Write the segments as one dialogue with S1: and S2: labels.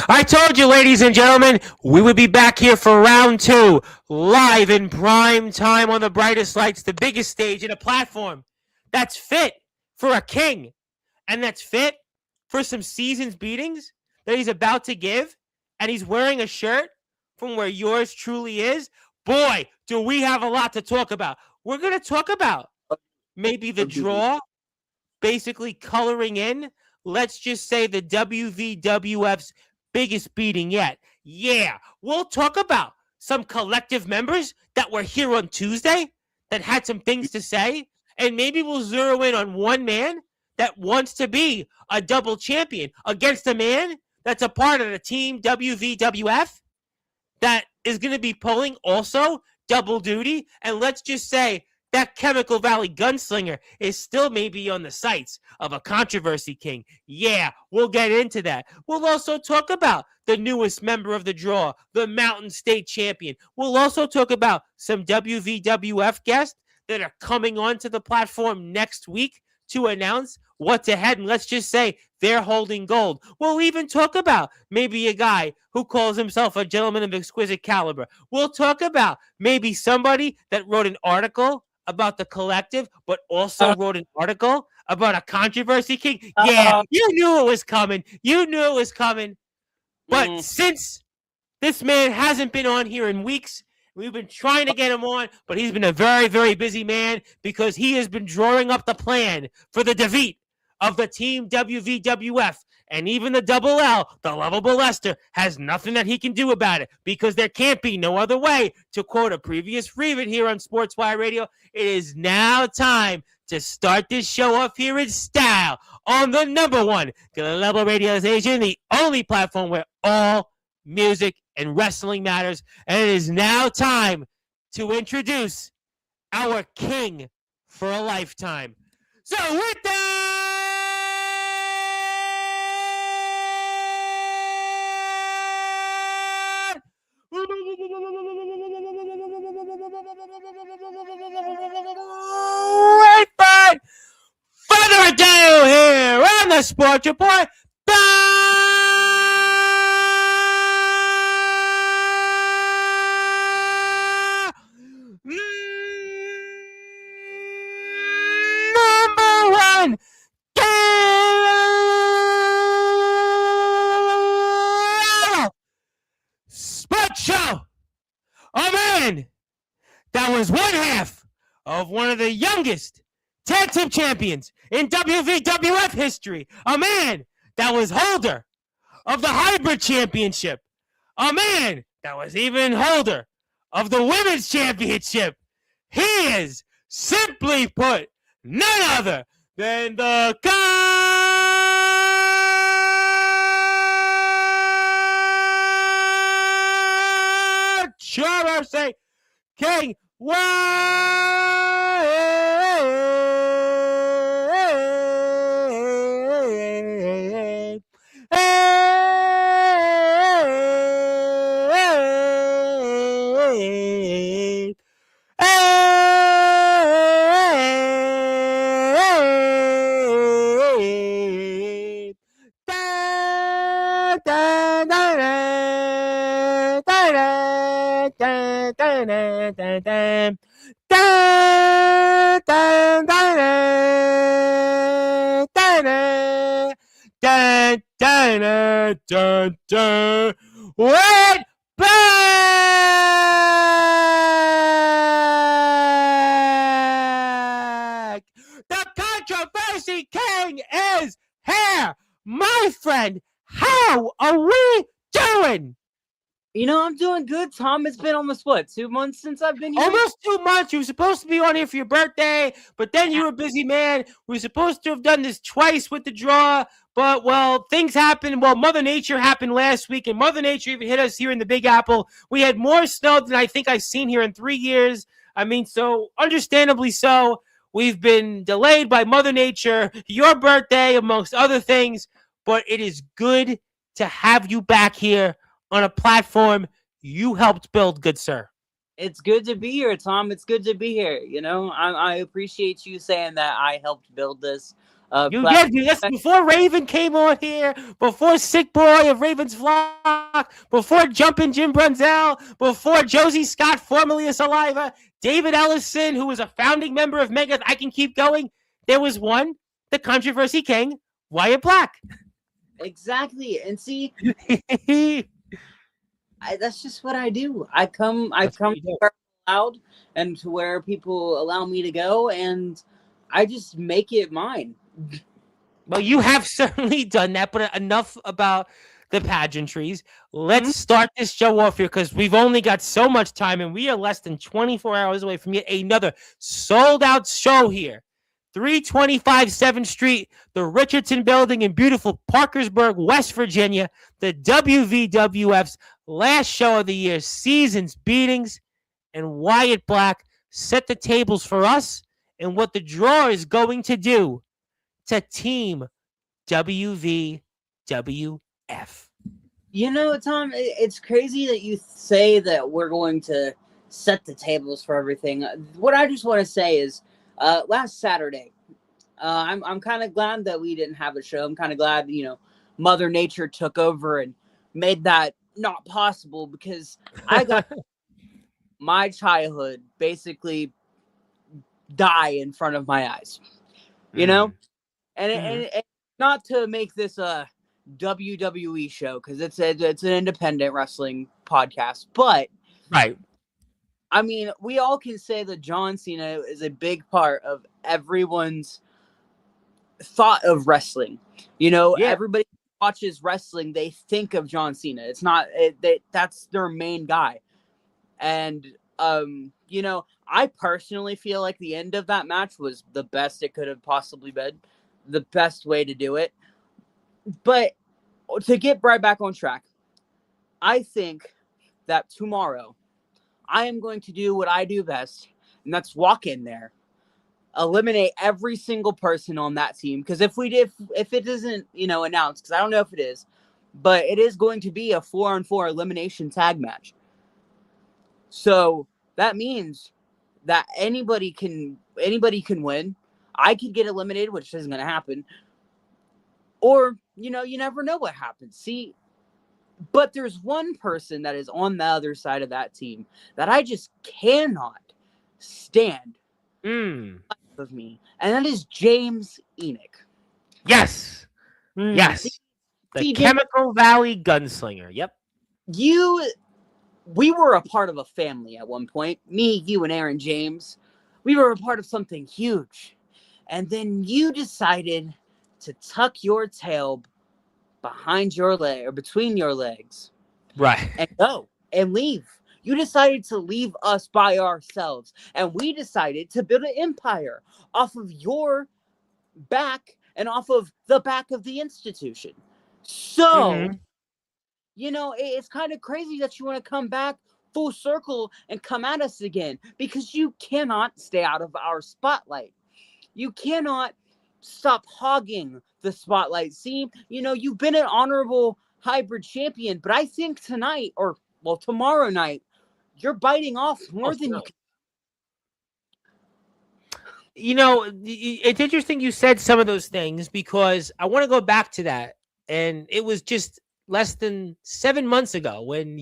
S1: I told you, ladies and gentlemen, we would be back here for round two, live in prime time on the brightest lights, the biggest stage, and a platform that's fit for a king, and that's fit for some season's beatings that he's about to give, and he's wearing a shirt from where yours truly is. Boy, do we have a lot to talk about. We're going to talk about maybe the draw, basically coloring in, let's just say the WVWF's biggest beating yet. Yeah, we'll talk about some collective members that were here on Tuesday that had some things to say, and maybe we'll zero in on one man that wants to be a double champion against a man that's a part of the team WVWF that is going to be pulling also double duty. And let's just say that Chemical Valley gunslinger is still maybe on the sights of a controversy king. Yeah, we'll get into that. We'll also talk about the newest member of the draw, the Mountain State champion. We'll also talk about some WVWF guests that are coming onto the platform next week to announce what's ahead. And let's just say they're holding gold. We'll even talk about maybe a guy who calls himself a gentleman of exquisite caliber. We'll talk about maybe somebody that wrote an article about the collective, but also wrote an article about a controversy king. Yeah, you knew it was coming. You knew it was coming. But since this man hasn't been on here in weeks, we've been trying to get him on, but he's been a very, very busy man because he has been drawing up the plan for the defeat of the team WVWF. And even the double L, the lovable Lester, has nothing that he can do about it because there can't be no other way. To quote a previous read here on Sportzwire Radio, it is now time to start this show off here in style on the number one global radio station, the only platform where all music and wrestling matters. And it is now time to introduce our king for a lifetime. So with that, without further ado, here on the Sports Report, number one sports show. A man that was one half of one of the youngest tag team champions in WVWF history. A man that was holder of the hybrid championship. A man that was even holder of the women's championship. He is, simply put, none other than the controversy king, Wyatt back. The controversy king is here, my friend. How are we doing?
S2: You know, I'm doing good, Tom. It's been almost, 2 months since I've been here?
S1: Almost 2 months. You were supposed to be on here for your birthday, but then you were a busy man. We were supposed to have done this twice with the draw, but, well, things happened. Well, Mother Nature happened last week, and Mother Nature even hit us here in the Big Apple. We had more snow than I think I've seen here in 3 years. I mean, so understandably so. We've been delayed by Mother Nature, your birthday, amongst other things, but it is good to have you back here on a platform you helped build, good sir.
S2: It's good to be here, Tom. It's good to be here. You know, I appreciate you saying that I helped build this.
S1: You did. Listen, before Raven came on here, before Sick Boy of Raven's Flock, before Jumpin' Jim Brunzel, before Josie Scott, formerly of Saliva, David Ellison, who was a founding member of Megadeth. I can keep going. There was one, the controversy king, Wyatt Black.
S2: Exactly. And see, that's just what I do. I come loud and to where people allow me to go, and I just make it mine.
S1: Well, you have certainly done that, but enough about the pageantries. Let's start this show off here because we've only got so much time, and we are less than 24 hours away from yet another sold-out show here. 325 7th Street, the Richardson Building in beautiful Parkersburg, West Virginia, the WVWF's last show of the year, Seasons Beatings, and Wyatt Black set the tables for us and what the draw is going to do to Team WVWF.
S2: You know, Tom, it's crazy that you say that we're going to set the tables for everything. What I just want to say is, last Saturday, I'm kind of glad that we didn't have a show. I'm kind of glad, Mother Nature took over and made that not possible, because I got my childhood basically die in front of my eyes, and not to make this a WWE show, because it's an independent wrestling podcast, but
S1: right.
S2: I mean, we all can say that John Cena is a big part of everyone's thought of wrestling. Everybody watches wrestling, they think of John Cena. It's not that's their main guy. And I personally feel like the end of that match was the best it could have possibly been, the best way to do it. But to get right back on track, I think that tomorrow I am going to do what I do best, and that's walk in there, eliminate every single person on that team. Because if it isn't, announced, because I don't know if it is, but it is going to be a 4-on-4 elimination tag match. So that means that anybody can win. I could get eliminated, which isn't going to happen. Or, you never know what happens. See, but there's one person that is on the other side of that team that I just cannot stand of me, and that is James Enoch.
S1: Yes. Yes. The Chemical Valley Gunslinger. Yep.
S2: We were a part of a family at one point. Me, you, and Aaron James. We were a part of something huge. And then you decided to tuck your tail behind your leg, or between your legs.
S1: Right.
S2: And go and leave. You decided to leave us by ourselves. And we decided to build an empire off of your back and off of the back of the institution. So, it's kind of crazy that you want to come back full circle and come at us again, because you cannot stay out of our spotlight. You cannot stop hogging the spotlight. See, you've been an honorable hybrid champion, but I think tonight, or tomorrow night, you're biting off more than you can.
S1: It's interesting you said some of those things, because I want to go back to that. And it was just less than 7 months ago when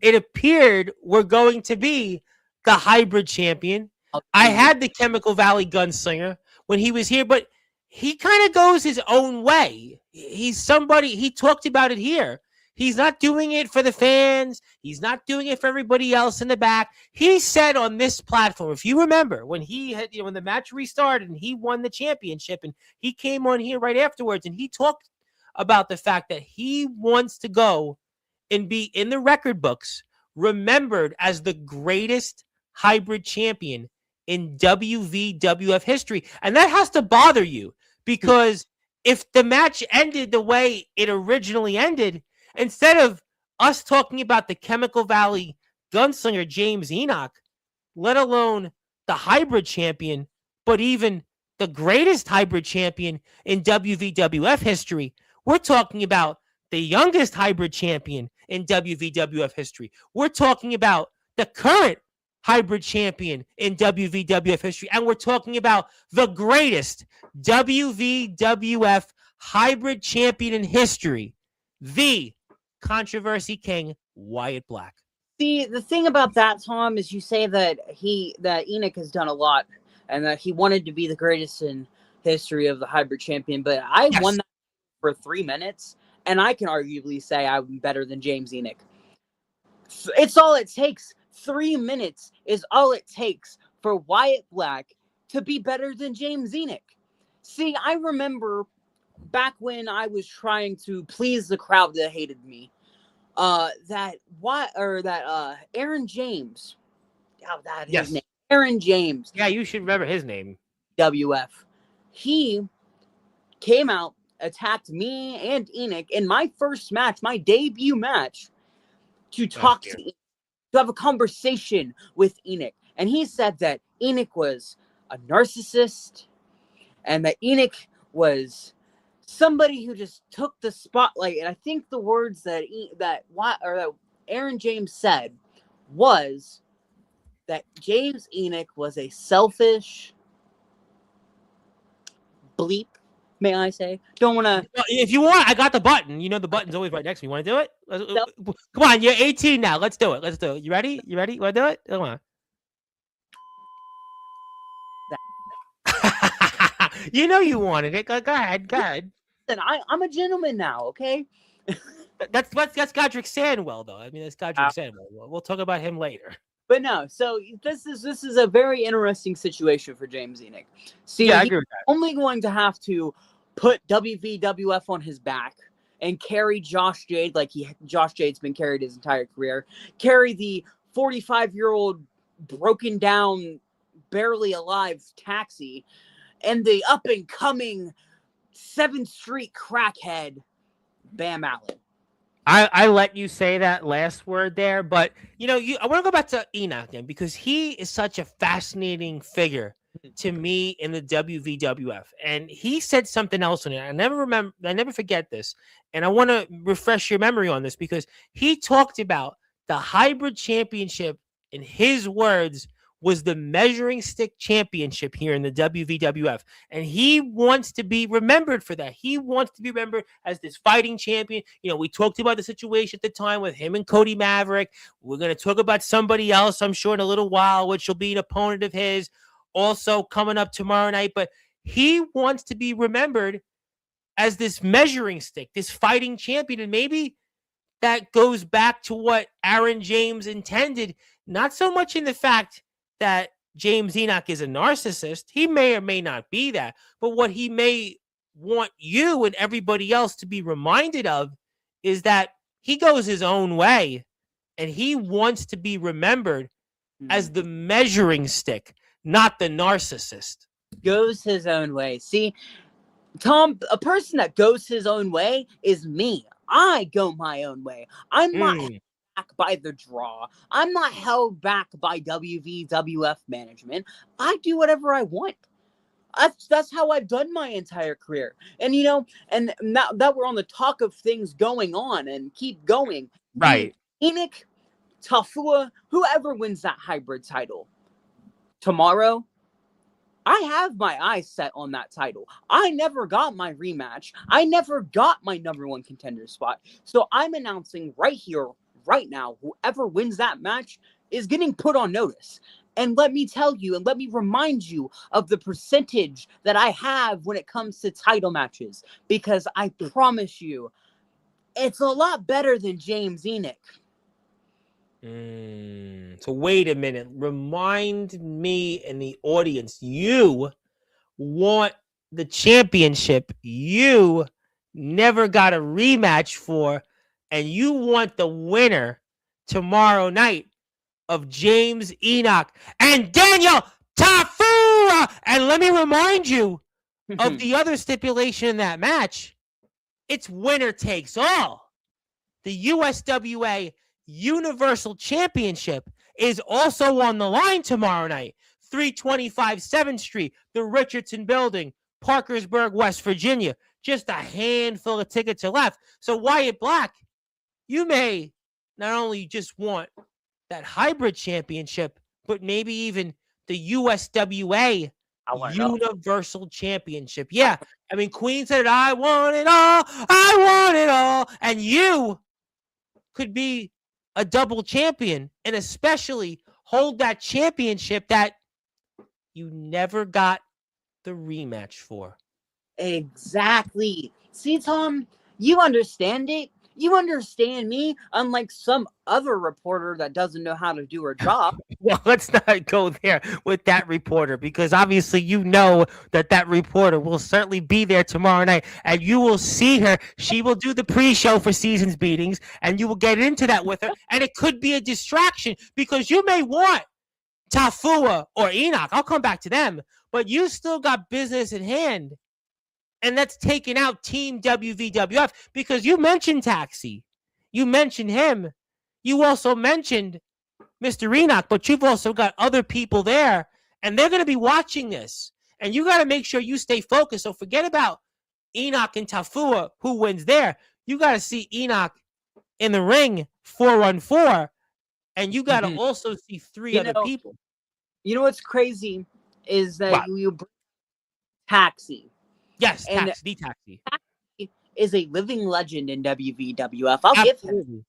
S1: it appeared were going to be the hybrid champion. I had the Chemical Valley Gunslinger when he was here, but he kind of goes his own way. He's somebody, he talked about it here. He's not doing it for the fans. He's not doing it for everybody else in the back. He said on this platform, if you remember, when when the match restarted and he won the championship, and he came on here right afterwards, and he talked about the fact that he wants to go and be in the record books, remembered as the greatest hybrid champion in WVWF history. And that has to bother you, because if the match ended the way it originally ended, instead of us talking about the Chemical Valley Gunslinger James Enoch, let alone the hybrid champion, but even the greatest hybrid champion in WVWF history, we're talking about the youngest hybrid champion in WVWF history. We're talking about the current hybrid champion in WWF history. And we're talking about the greatest WWF hybrid champion in history, the controversy king, Wyatt Black.
S2: See, the thing about that, Tom, is you say that Enoch has done a lot and that he wanted to be the greatest in history of the hybrid champion, but I won that for 3 minutes, and I can arguably say I'm better than James Enoch. It's all it takes. 3 minutes is all it takes for Wyatt Black to be better than James Enoch. See, I remember back when I was trying to please the crowd that hated me, Aaron James. Oh, that his name. Aaron James.
S1: Yeah, you should remember his name.
S2: WF. He came out, attacked me and Enoch in my first match, my debut match, to talk to Enoch, to have a conversation with Enoch. And he said that Enoch was a narcissist and that Enoch was somebody who just took the spotlight. And I think the words that Aaron James said was that James Enoch was a selfish bleep, may I say. Don't want to.
S1: If you want, I got the button. You know the button's always right next to me. Want to do it? Come on, you're 18 now. Let's do it. You ready? You want to do it? Come on. You know you wanted it. Go ahead.
S2: Listen, I'm a gentleman now, okay?
S1: That's Godric Sandwell, though. I mean, that's Godric Sandwell. We'll talk about him later.
S2: But no, so this is a very interesting situation for James Enoch. See,
S1: yeah, I agree with that.
S2: Only going to have to put WWF on his back and carry Josh Jade like Josh Jade's been carried his entire career. Carry the 45-year-old broken down, barely alive Taxi, and the up and coming 7th Street crackhead Bam Allen.
S1: I let you say that last word there, but I want to go back to Enoch then, because he is such a fascinating figure to me in the WWF, and he said something else on it. I never forget this, and I want to refresh your memory on this because he talked about the hybrid championship. In his words, was the measuring stick championship here in the WWF. And he wants to be remembered for that. He wants to be remembered as this fighting champion. We talked about the situation at the time with him and Cody Maverick. We're going to talk about somebody else, I'm sure, in a little while, which will be an opponent of his also coming up tomorrow night. But he wants to be remembered as this measuring stick, this fighting champion. And maybe that goes back to what Aaron James intended, not so much in the fact that James Enoch is a narcissist. He may or may not be that, but what he may want you and everybody else to be reminded of is that he goes his own way and he wants to be remembered as the measuring stick, not the narcissist.
S2: Goes his own way. See, Tom, a person that goes his own way is me. I go my own way. I'm not back by the draw. I'm not held back by WWF management. I do whatever I want. That's how I've done my entire career. And and now that we're on the talk of things going on and keep going,
S1: right?
S2: Enoch, Tafua, whoever wins that hybrid title tomorrow, I have my eyes set on that title. I never got my rematch. I never got my #1 contender spot. So I'm announcing right here, right now, whoever wins that match is getting put on notice. And let me tell you, and let me remind you of the percentage that I have when it comes to title matches, because I promise you, it's a lot better than James Enoch.
S1: So wait a minute. Remind me and the audience, you want the championship you never got a rematch for, and you want the winner tomorrow night of James Enoch and Daniel Tafua. And let me remind you of the other stipulation in that match. It's winner takes all. The USWA Universal Championship is also on the line tomorrow night. 325 7th Street, the Richardson Building, Parkersburg, West Virginia. Just a handful of tickets are left. So Wyatt Black, you may not only just want that hybrid championship, but maybe even the USWA Universal Championship. Yeah, I mean, Queen said, I want it all, I want it all. And you could be a double champion and especially hold that championship that you never got the rematch for.
S2: Exactly. See, Tom, you understand it. You understand me, unlike some other reporter that doesn't know how to do her job.
S1: Well, let's not go there with that reporter because obviously you know that reporter will certainly be there tomorrow night and you will see her. She will do the pre-show for Seasons Beatings and you will get into that with her and it could be a distraction because you may want Tafua or Enoch. I'll come back to them, but you still got business at hand. And that's taking out Team WVWF because you mentioned Taxi. You mentioned him. You also mentioned Mr. Enoch, but you've also got other people there, and they're going to be watching this. And you got to make sure you stay focused. So forget about Enoch and Tafua, who wins there. You got to see Enoch in the ring 4-on-4, and you got to also see three other people.
S2: You know what's crazy is that you bring Taxi.
S1: Yes, Taxi.
S2: Taxi is a living legend in WVWF. I'll give him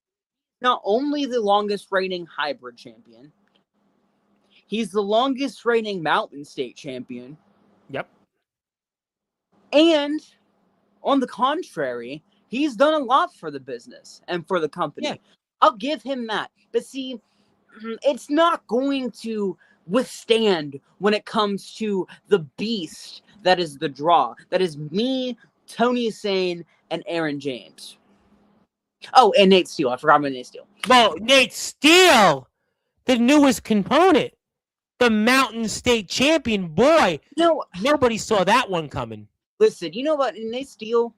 S2: not only the longest reigning hybrid champion, he's the longest reigning Mountain State champion.
S1: Yep.
S2: And on the contrary, he's done a lot for the business and for the company. Yeah. I'll give him that. But see, it's not going to withstand when it comes to the beast that is the draw. That is me, Tony Sane, and Aaron James. Oh, and Nate Steele. I forgot about Nate Steele.
S1: Well, Nate Steele, the newest component, the Mountain State champion. Boy, nobody saw that one coming.
S2: Listen, you know what, Nate Steele,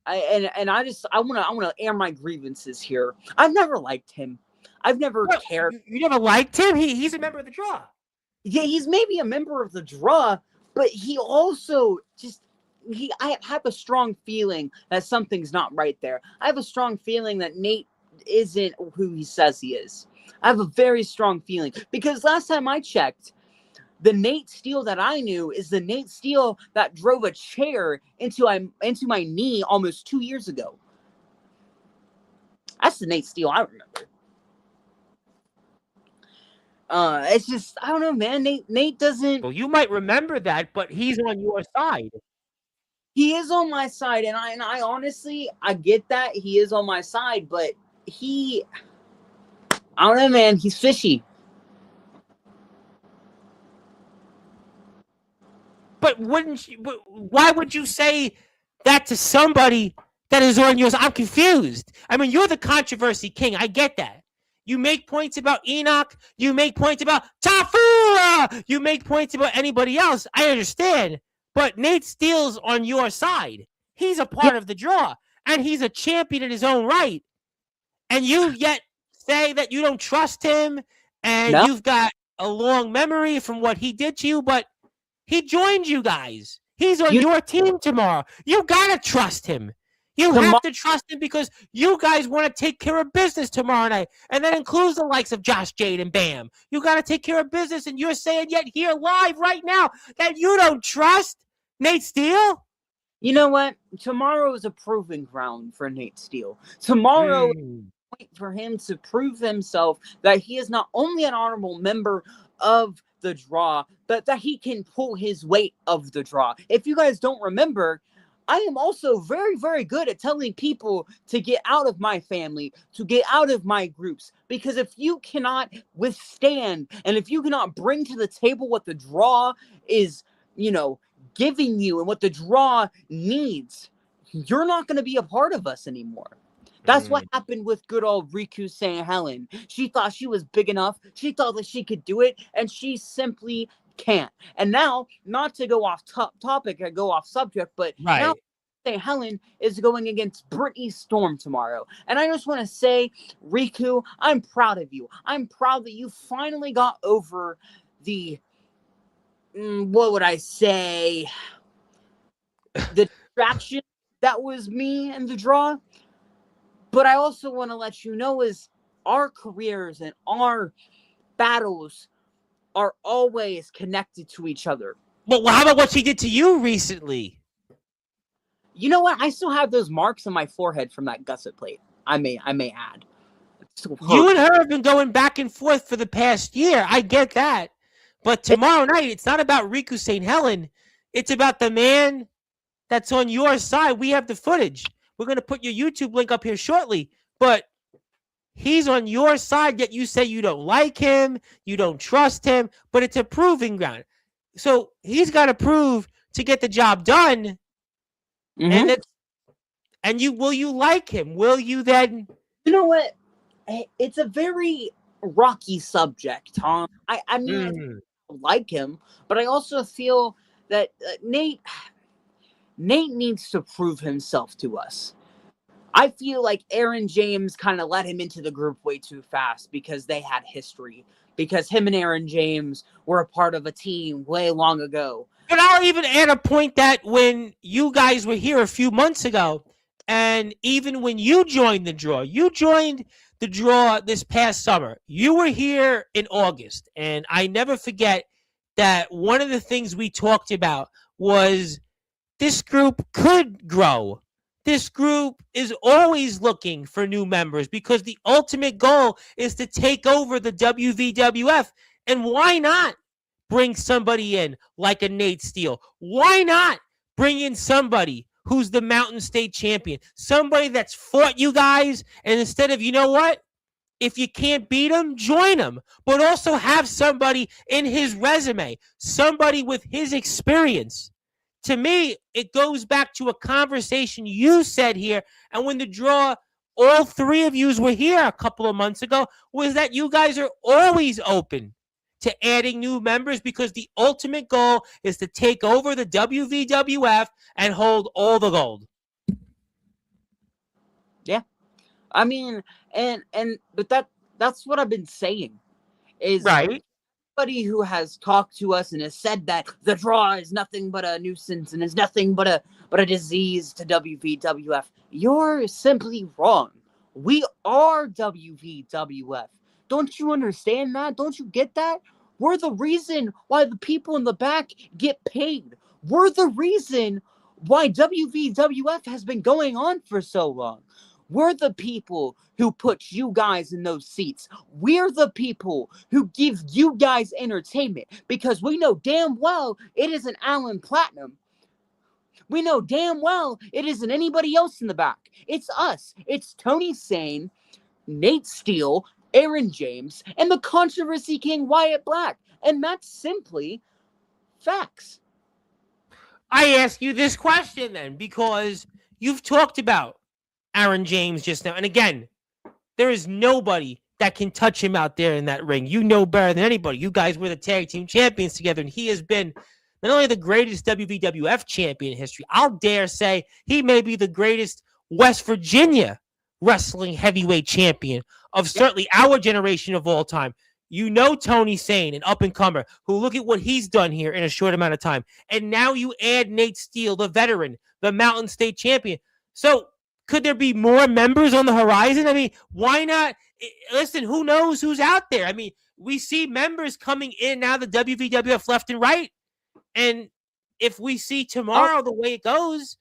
S2: I want to air my grievances here. I've never liked him. I've never cared.
S1: You never liked him? He's a member of the draw.
S2: Yeah, he's maybe a member of the draw, but he also I have a strong feeling that something's not right there. I have a strong feeling that Nate isn't who he says he is. I have a very strong feeling because last time I checked, the Nate Steele that I knew is the Nate Steele that drove a chair into my knee almost 2 years ago. That's the Nate Steele I remember. It's just, I don't know, man. Nate doesn't.
S1: Well, you might remember that, but he's on your side.
S2: He is on my side, and I honestly, I get that he is on my side, but I don't know, man. He's fishy.
S1: But why would you say that to somebody that is on yours? I'm confused. I mean, you're the controversy king. I get that. You make points about Enoch. You make points about Tafua. You make points about anybody else. I understand. But Nate Steele's on your side. He's a part of the draw. And he's a champion in his own right. And you yet say that you don't trust him. And you've got a long memory from what he did to you. But he joined you guys. He's on your team tomorrow. You got to trust him. You have to trust him because you guys want to take care of business tomorrow night. And that includes the likes of Josh Jade and Bam. You got to take care of business. And you're saying yet here live right now that you don't trust Nate Steele?
S2: You know what? Tomorrow is a proving ground for Nate Steele. Tomorrow is a point for him to prove himself that he is not only an honorable member of the draw, but that he can pull his weight of the draw. If you guys don't remember, I am also very, very good at telling people to get out of my family, to get out of my groups. Because if you cannot withstand and if you cannot bring to the table what the draw is, giving you and what the draw needs, you're not going to be a part of us anymore. That's what happened with good old Riku St. Helen. She thought she was big enough. She thought that she could do it, and she simply can't. And now, not to go off topic or go off subject, but now St. Helen is going against Brittany Storm tomorrow. And I just want to say, Riku, I'm proud of you. I'm proud that you finally got over the, what would I say, the distraction that was me and the draw. But I also want to let you know is our careers and our battles are always connected to each other.
S1: But how about what she did to you recently?
S2: You know what? I still have those marks on my forehead from that gusset plate. I may add.
S1: You and her have been going back and forth for the past year. I get that. But tomorrow night, it's not about Riku St. Helen. It's about the man that's on your side. We have the footage. We're going to put your YouTube link up here shortly. But he's on your side, yet you say you don't like him, you don't trust him, but it's a proving ground. So he's got to prove to get the job done.
S2: Mm-hmm.
S1: And will you like him? Will you then?
S2: You know what? It's a very rocky subject, Tom. I mean, I like him, but I also feel that Nate needs to prove himself to us. I feel like Aaron James kind of let him into the group way too fast because they had history. Because him and Aaron James were a part of a team way long ago.
S1: But I'll even add a point that when you guys were here a few months ago, and even when you joined the draw this past summer. You were here in August, and I never forget that one of the things we talked about was this group could grow. This group is always looking for new members because the ultimate goal is to take over the WVWF. And why not bring somebody in like a Nate Steele? Why not bring in somebody who's the Mountain State champion? Somebody that's fought you guys, and instead of, you know what? If you can't beat him, join him. But also have somebody in his resume, somebody with his experience. To me, it goes back to a conversation you said here. And when the draw, all three of yous were here a couple of months ago, was that you guys are always open to adding new members because the ultimate goal is to take over the WVWF and hold all the gold.
S2: Yeah. I mean, but that's what I've been saying. Is
S1: right.
S2: Anybody who has talked to us and has said that the draw is nothing but a nuisance and is nothing but a disease to WVWF, you're simply wrong. We are WVWF. Don't you understand that? Don't you get that? We're the reason why the people in the back get paid. We're the reason why WVWF has been going on for so long. We're the people who put you guys in those seats. We're the people who give you guys entertainment because we know damn well it isn't Alan Platinum. We know damn well it isn't anybody else in the back. It's us. It's Tony Sane, Nate Steele, Aaron James, and the controversy king Wyatt Black. And that's simply facts.
S1: I ask you this question then because you've talked about Aaron James just now. And again, there is nobody that can touch him out there in that ring. You know better than anybody. You guys were the tag team champions together, and he has been not only the greatest WVWF champion in history, I'll dare say he may be the greatest West Virginia wrestling heavyweight champion of certainly our generation of all time. You know Tony Sane, an up-and-comer, who look at what he's done here in a short amount of time. And now you add Nate Steele, the veteran, the Mountain State champion. So could there be more members on the horizon? I mean, why not? Listen, who knows who's out there? I mean, we see members coming in now, the WVWF left and right. And if we see tomorrow the way it goes,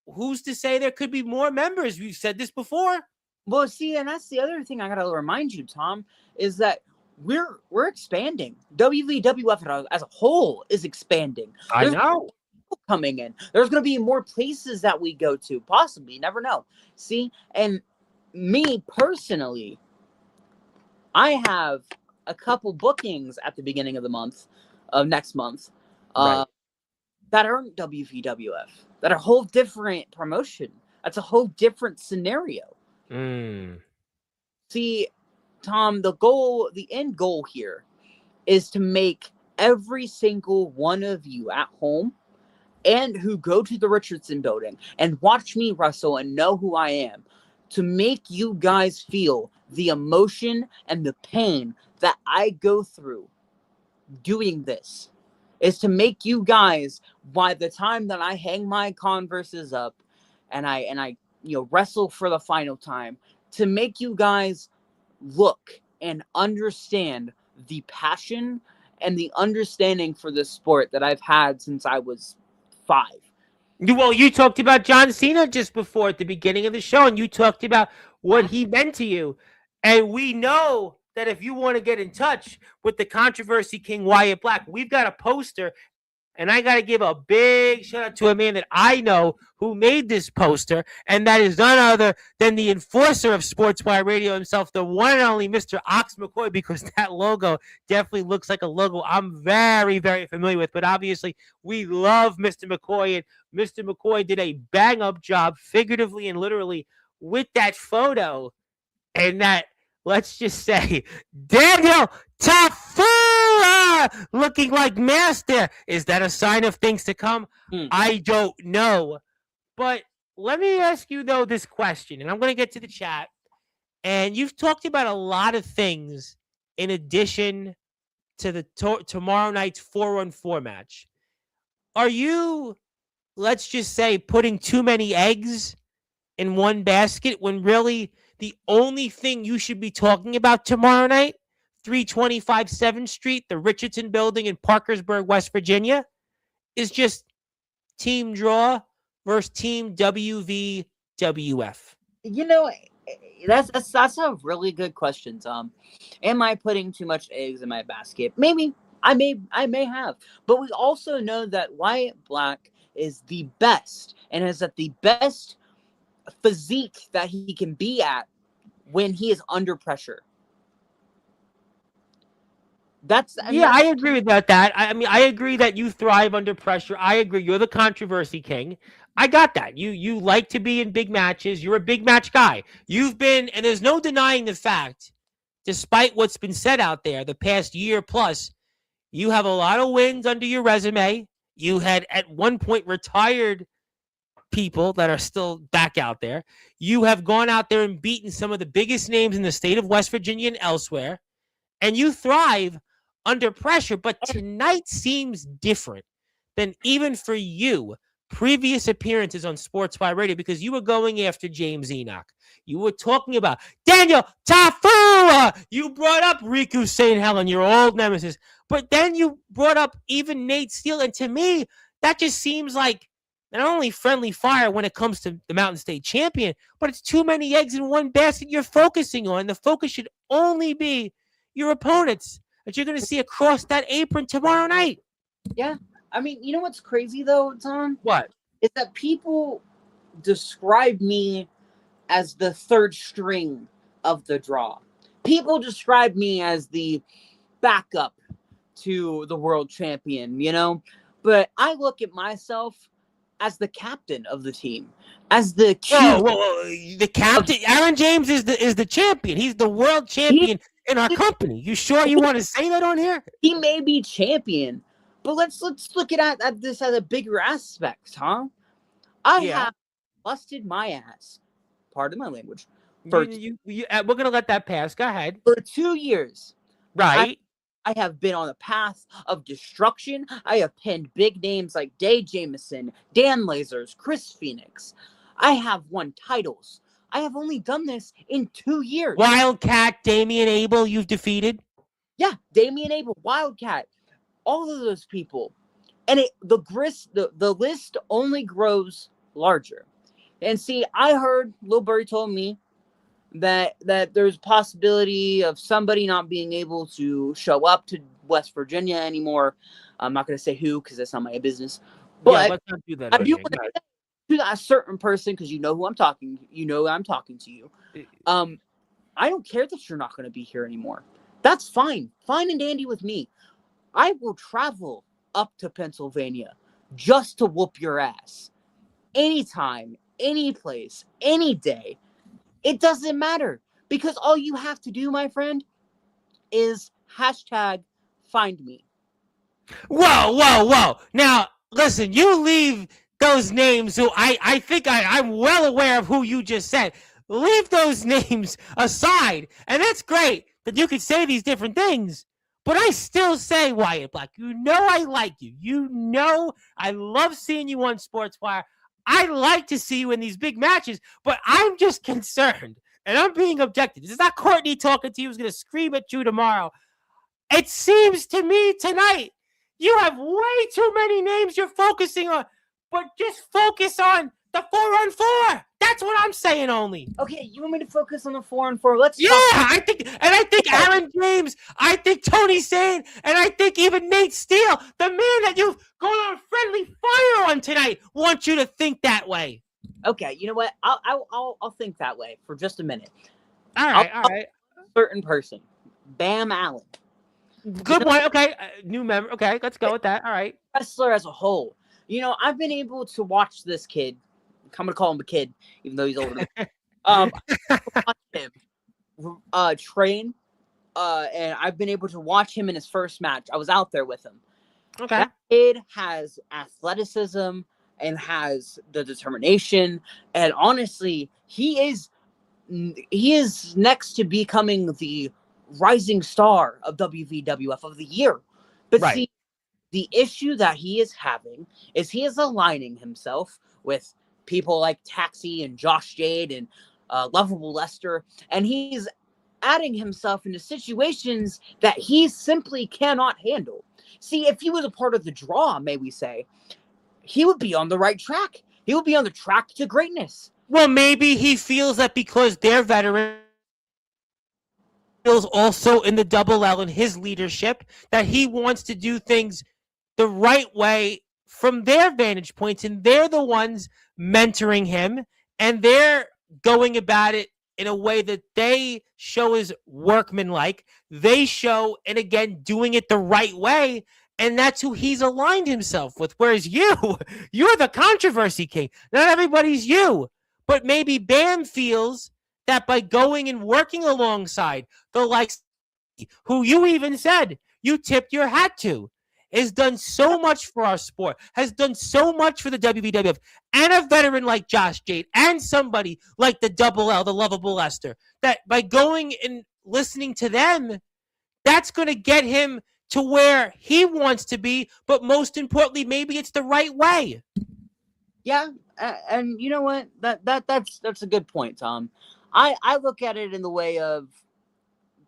S1: who's to say there could be more members? We've said this before.
S2: Well, see, and that's the other thing I got to remind you, Tom, is that we're expanding. WVWF as a whole is expanding.
S1: I know.
S2: Coming in. There's going to be more places that we go to, possibly. You never know. See, and me personally, I have a couple bookings at the beginning of the month, of next month,
S1: right,
S2: that aren't WVWF, that are a whole different promotion. That's a whole different scenario. See, Tom, the end goal here is to make every single one of you at home and who go to the Richardson building and watch me wrestle and know who I am, to make you guys feel the emotion and the pain that I go through doing this, is to make you guys, by the time that I hang my Converses up and I wrestle for the final time, to make you guys look and understand the passion and the understanding for this sport that I've had since I was 5.
S1: Well, you talked about John Cena just before at the beginning of the show, and you talked about what he meant to you. And we know that if you want to get in touch with the controversy king Wyatt Black, we've got a poster. And I got to give a big shout out to a man that I know who made this poster, and that is none other than the enforcer of Sportswire Radio himself, the one and only Mr. Ox McCoy, because that logo definitely looks like a logo I'm very, very familiar with. But obviously, we love Mr. McCoy, and Mr. McCoy did a bang-up job, figuratively and literally, with that photo. And that, let's just say, Daniel Tafura looking like master. Is that a sign of things to come? I don't know. But let me ask you, though, this question, and I'm going to get to the chat. And you've talked about a lot of things in addition to the tomorrow night's 4-on-4 match. Are you, let's just say, putting too many eggs in one basket when really the only thing you should be talking about tomorrow night, 325 7th Street, the Richardson Building in Parkersburg, West Virginia, is just team draw versus team WVWF?
S2: You know, that's a really good question, Tom. Am I putting too much eggs in my basket? Maybe. I may have. But we also know that Wyatt Black is the best and is at the best physique that he can be at when he is under pressure.
S1: I agree about that. I mean, I agree that you thrive under pressure. I agree. You're the controversy king. I got that. You like to be in big matches. You're a big match guy. You've been, and there's no denying the fact, despite what's been said out there the past year plus, you have a lot of wins under your resume. You had at one point retired people that are still back out there. You have gone out there and beaten some of the biggest names in the state of West Virginia and elsewhere, and you thrive under pressure. But tonight seems different than even for you previous appearances on Sportswire Radio, because you were going after James Enoch. You were talking about Daniel Tafura. You brought up Riku St. Helen, your old nemesis. But then you brought up even Nate Steele. And to me, that just seems like not only friendly fire when it comes to the Mountain State champion, but it's too many eggs in one basket you're focusing on. The focus should only be your opponents that you're going to see across that apron tomorrow night.
S2: Yeah. I mean, you know what's crazy, though, Tom?
S1: What?
S2: Is that people describe me as the third string of the draw. People describe me as the backup to the world champion, you know? But I look at myself as the captain of the team, as the
S1: the captain. Aaron James is the champion. He's the world champion in our company. You sure you want to say that on here?
S2: He may be champion, but let's look at this as a bigger aspect, huh? I have busted my ass. Pardon my language.
S1: We're gonna let that pass. Go ahead.
S2: For 2 years,
S1: right?
S2: I have been on a path of destruction. I have pinned big names like Day Jameson, Dan Lasers, Chris Phoenix. I have won titles. I have only done this in 2 years.
S1: Wildcat, Damian Abel, you've defeated.
S2: Yeah, Damian Abel, Wildcat, all of those people, and the list only grows larger. And see, I heard Lil Birdie told me that there's a possibility of somebody not being able to show up to West Virginia anymore. I'm not going to say who because that's not my business. But
S1: let's not do that.
S2: I do want to say to that certain person, because you know who I'm talking. You know I'm talking to you. I don't care that you're not going to be here anymore. That's fine. Fine and dandy with me. I will travel up to Pennsylvania just to whoop your ass. Anytime, any place, any day. It doesn't matter, because all you have to do, my friend, is #find me.
S1: Whoa. Now, listen, you leave those names who I think I'm well aware of who you just said. Leave those names aside. And that's great that you can say these different things. But I still say, Wyatt Black, you know I like you. You know I love seeing you on Sportswire. I like to see you in these big matches, but I'm just concerned, and I'm being objective. This is not Courtney talking to you who's going to scream at you tomorrow. It seems to me tonight you have way too many names you're focusing on, but just focus on the 4-on-4. That's what I'm saying only.
S2: Okay, you want me to focus on the 4-on-4? Let's
S1: Yeah,
S2: talk.
S1: I think Aaron James, I think Tony Sane, and I think even Nate Steele, the man that you've gone on friendly fire on tonight, want you to think that way.
S2: Okay, you know what? I'll think that way for just a minute.
S1: All right.
S2: Certain person, Bam Allen.
S1: Good one. Okay, new member. Okay, let's go with that. All right.
S2: Wrestler as a whole. I've been able to watch this kid. I'm gonna call him a kid, even though he's older. Watch him train, and I've been able to watch him in his first match. I was out there with him.
S1: Okay.
S2: That kid has athleticism and has the determination, and honestly, he is next to becoming the rising star of WVWF of the year. But
S1: Right.
S2: see, the issue that he is having is he is aligning himself with people like Taxi and Josh Jade and Lovable Lester, and he's adding himself into situations that he simply cannot handle. See, if he was a part of the draw, may we say, he would be on the right track. He would be on the track to greatness.
S1: Well, maybe he feels that because they're veterans, feels also in the Double L in his leadership that he wants to do things the right way from their vantage points, and they're the ones mentoring him, and they're going about it in a way that they show is workmanlike. They show, and again, doing it the right way, and that's who he's aligned himself with. Whereas you're the controversy king. Not everybody's you, but maybe Bam feels that by going and working alongside the likes who you even said you tipped your hat to, has done so much for our sport, has done so much for the WWF, and a veteran like Josh Jade, and somebody like the Double L, the Lovable Lester, that by going and listening to them, that's going to get him to where he wants to be, but most importantly, maybe it's the right way.
S2: Yeah, and you know what? That's a good point, Tom. I look at it in the way of,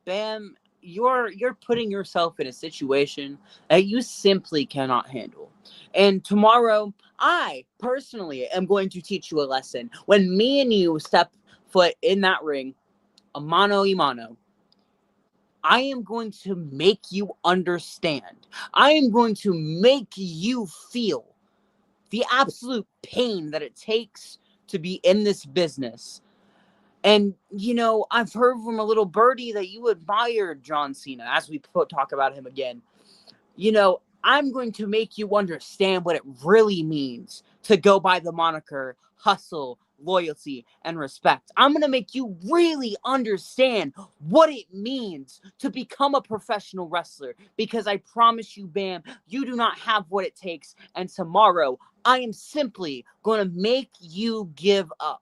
S2: Bam, you're putting yourself in a situation that you simply cannot handle. And tomorrow, I personally am going to teach you a lesson. When me and you step foot in that ring, a mano a mano, I am going to make you understand. I am going to make you feel the absolute pain that it takes to be in this business. And, I've heard from a little birdie that you admired John Cena, as we talk about him again. I'm going to make you understand what it really means to go by the moniker hustle, loyalty, and respect. I'm going to make you really understand what it means to become a professional wrestler, because I promise you, Bam, you do not have what it takes. And tomorrow, I am simply going to make you give up.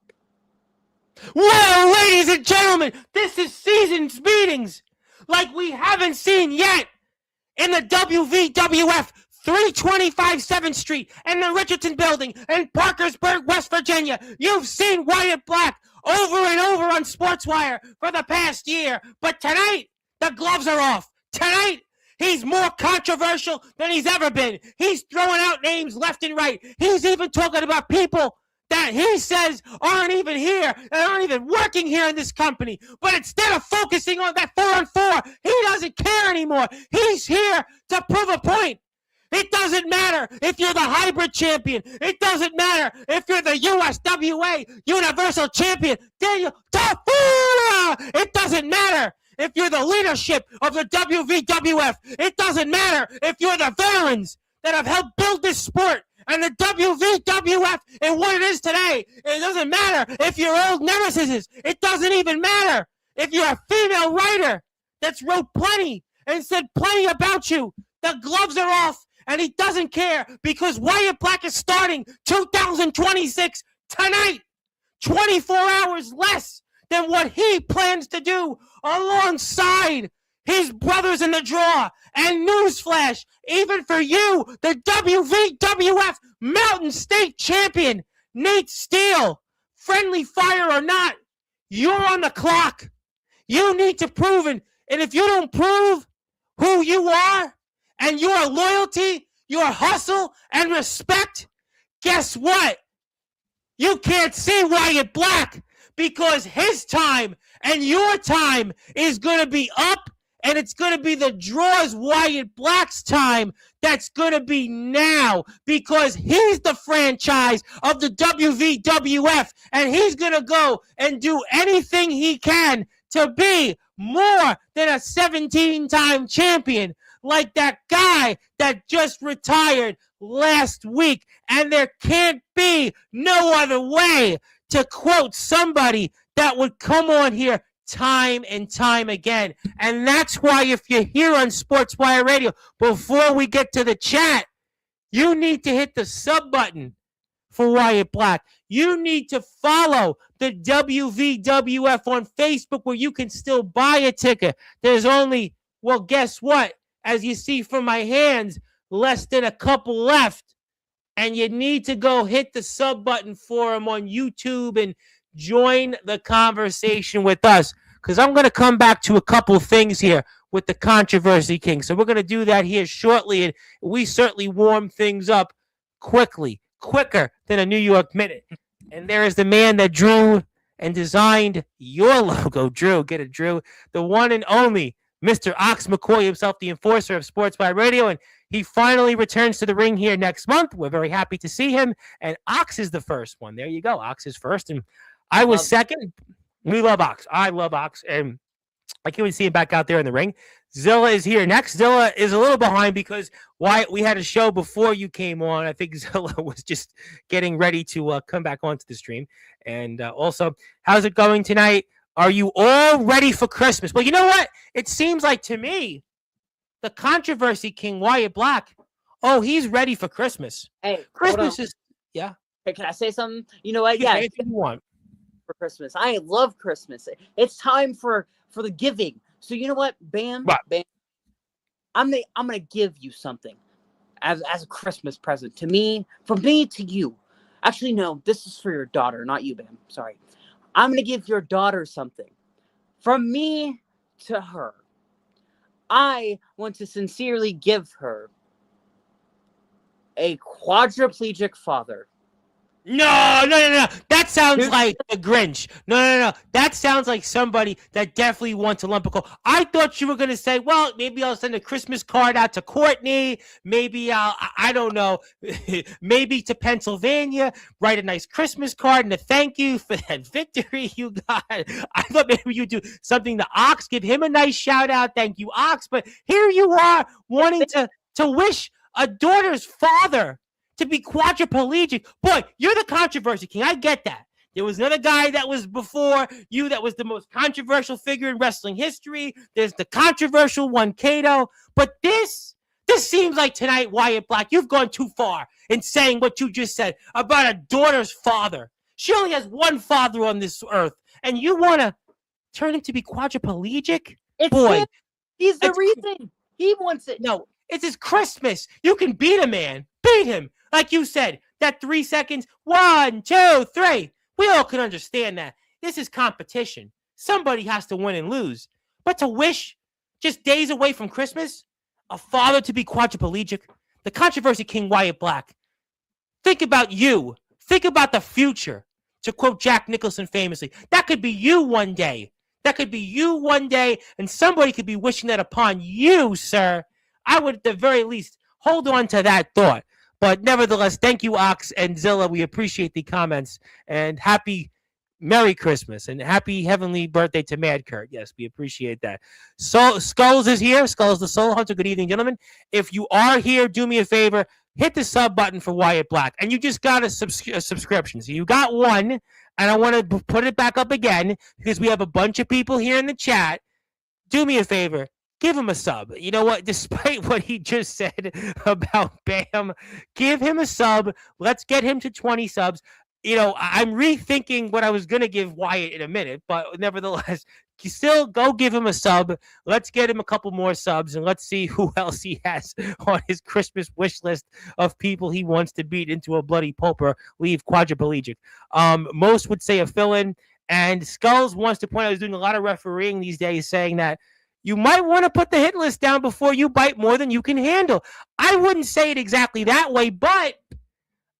S1: Well, ladies and gentlemen, this is season's meetings like we haven't seen yet in the WVWF 325 7th Street and the Richardson Building in Parkersburg, West Virginia. You've seen Wyatt Black over and over on Sportswire for the past year, but tonight, the gloves are off. Tonight, he's more controversial than he's ever been. He's throwing out names left and right. He's even talking about people that he says aren't even here, and aren't even working here in this company. But instead of focusing on that 4-on-4, he doesn't care anymore. He's here to prove a point. It doesn't matter if you're the hybrid champion. It doesn't matter if you're the USWA Universal Champion. Daniel Tafura! It doesn't matter if you're the leadership of the WVWF. It doesn't matter if you're the veterans that have helped build this sport and the WVWF and what it is today. It doesn't matter if you're old nemesis. It doesn't even matter if you're a female writer that's wrote plenty and said plenty about you. The gloves are off, and he doesn't care, because Wyatt Black is starting 2026 tonight. 24 hours less than what he plans to do alongside his brothers in the draw. And newsflash, even for you, the WVWF Mountain State Champion, Nate Steele, friendly fire or not, you're on the clock. You need to prove it. And if you don't prove, who you are and your loyalty, your hustle, and respect, guess what? You can't see Wyatt Black because his time and your time is going to be up, and it's going to be the draws Wyatt Black's time that's going to be now because he's the franchise of the WVWF, and he's going to go and do anything he can to be more than a 17-time champion like that guy that just retired last week. And there can't be no other way to quote somebody that would come on here time and time again. And that's why if you're here on Sportswire Radio, before we get to the chat, you need to hit the sub button for Wyatt Black. You need to follow the WVWF on Facebook where you can still buy a ticket. There's only, well, guess what? As you see from my hands, less than a couple left. And you need to go hit the sub button for him on YouTube and join the conversation with us. Because I'm going to come back to a couple things here with the Controversy King. So we're going to do that here shortly. And we certainly warm things up quicker than a New York Minute. And there is the man that drew and designed your logo. Drew, get it, Drew. The one and only Mr. Ox McCoy himself, the enforcer of Sports by Radio. And he finally returns to the ring here next month. We're very happy to see him. And Ox is the first one. There you go. Ox is first. And I was second. We love Ox. I love Ox. And I can't wait to see him back out there in the ring. Zilla is here next. Zilla is a little behind because Wyatt, we had a show before you came on. I think Zilla was just getting ready to come back onto the stream. And also, how's it going tonight? Are you all ready for Christmas? Well, you know what? It seems like to me, the Controversy King, Wyatt Black, oh, he's ready for Christmas.
S2: Hey,
S1: Christmas is, yeah.
S2: Hey, can I say something? You know what?
S1: Yeah, anything you want.
S2: For Christmas. I love Christmas. It's time for the giving. So you know what? Bam,
S1: what?
S2: Bam. I'm gonna give you something as a Christmas present to me, from me to you. Actually, no, this is for your daughter, not you, Bam. Sorry. I'm gonna give your daughter something from me to her. I want to sincerely give her a quadriplegic father.
S1: No. That sounds like the Grinch. No. That sounds like somebody that definitely wants a lump of coal. I thought you were going to say, well, maybe I'll send a Christmas card out to Courtney. Maybe I don't know, maybe to Pennsylvania, write a nice Christmas card and a thank you for that victory you got. I thought maybe you'd do something to Ox, give him a nice shout out. Thank you, Ox. But here you are wanting to wish a daughter's father to be quadriplegic. Boy, you're the Controversy King. I get that. There was another guy that was before you that was the most controversial figure in wrestling history. There's the controversial one, Kato. But this seems like tonight, Wyatt Black, you've gone too far in saying what you just said about a daughter's father. She only has one father on this earth, and you want to turn him to be quadriplegic?
S2: It's
S1: boy,
S2: him. He's the reason. He wants it.
S1: No, it's his Christmas. You can beat a man. Beat him. Like you said, that 3 seconds, 1, 2, 3. We all can understand that. This is competition. Somebody has to win and lose. But to wish, just days away from Christmas, a father to be quadriplegic, the Controversy King, Wyatt Black. Think about you. Think about the future. To quote Jack Nicholson famously, that could be you one day. That could be you one day, and somebody could be wishing that upon you, sir. I would at the very least hold on to that thought. But nevertheless, thank you, Ox and Zilla. We appreciate the comments. And happy Merry Christmas and happy heavenly birthday to Mad Kurt. Yes, we appreciate that. So Skulls is here. Skulls the Soul Hunter. Good evening, gentlemen. If you are here, do me a favor. Hit the sub button for Wyatt Black. And you just got a subscription. So you got one. And I want to put it back up again because we have a bunch of people here in the chat. Do me a favor. Give him a sub. You know what? Despite what he just said about Bam, give him a sub. Let's get him to 20 subs. You know, I'm rethinking what I was going to give Wyatt in a minute, but nevertheless, you still go give him a sub. Let's get him a couple more subs, and let's see who else he has on his Christmas wish list of people he wants to beat into a bloody pulp or leave quadriplegic. Most would say a fill-in, and Skulls wants to point out he's doing a lot of refereeing these days, saying that you might want to put the hit list down before you bite more than you can handle. I wouldn't say it exactly that way, but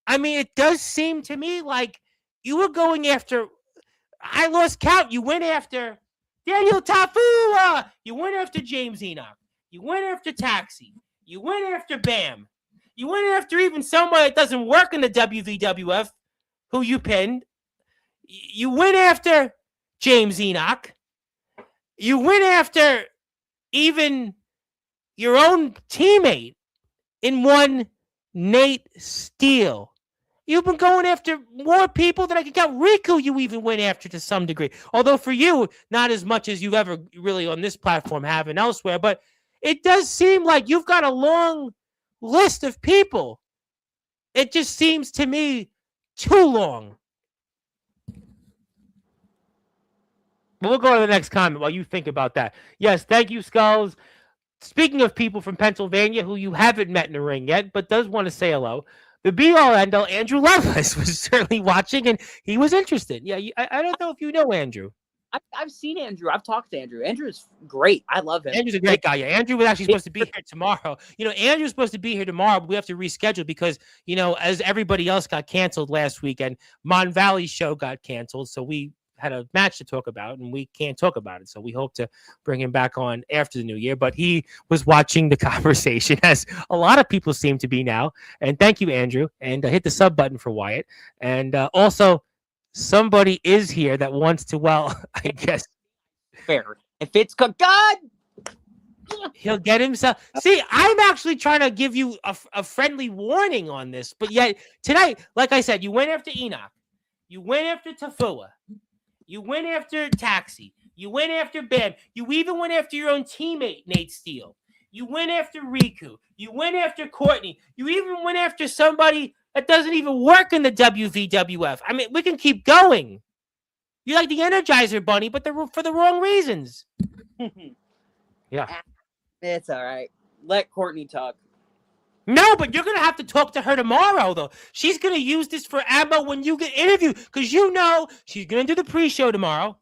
S1: I mean, it does seem to me like you were going after. I lost count. You went after Daniel Tafua. You went after James Enoch. You went after Taxi. You went after Bam. You went after even somebody that doesn't work in the WVWF, who you pinned. You went after James Enoch. You went after even your own teammate in one Nate Steele. You've been going after more people than I can count. Riku, you even went after to some degree. Although for you, not as much as you've ever really on this platform have and elsewhere. But it does seem like you've got a long list of people. It just seems to me too long. But we'll go to the next comment while you think about that. Yes, thank you, Skulls. Speaking of people from Pennsylvania who you haven't met in the ring yet, but does want to say hello, the be-all, end-all, Andrew Lovelace was certainly watching, and he was interested. Yeah, I don't know if you know Andrew.
S2: I've seen Andrew. I've talked to Andrew. Andrew's great. I love him.
S1: Andrew's a great guy. Yeah, Andrew was actually supposed to be here tomorrow. Andrew's supposed to be here tomorrow, but we have to reschedule because, as everybody else got canceled last weekend, Mon Valley's show got canceled, so we had a match to talk about, and we can't talk about it. So we hope to bring him back on after the new year. But he was watching the conversation, as a lot of people seem to be now. And thank you, Andrew. And hit the sub button for Wyatt. And also, somebody is here that wants to, I guess.
S2: Fair. If it's God,
S1: he'll get himself. See, I'm actually trying to give you a friendly warning on this. But yet, tonight, like I said, you went after Enoch. You went after Tafua. You went after Taxi. You went after Bam. You even went after your own teammate, Nate Steele. You went after Riku. You went after Courtney. You even went after somebody that doesn't even work in the WVWF. I mean, we can keep going. You're like the Energizer Bunny, but for the wrong reasons. Yeah.
S2: It's all right. Let Courtney talk.
S1: No, but you're going to have to talk to her tomorrow, though. She's going to use this for ammo when you get interviewed, because she's going to do the pre-show tomorrow.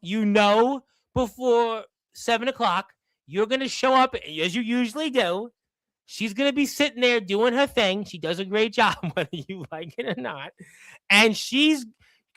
S1: Before 7 o'clock, you're going to show up as you usually do. She's going to be sitting there doing her thing. She does a great job, whether you like it or not. And she's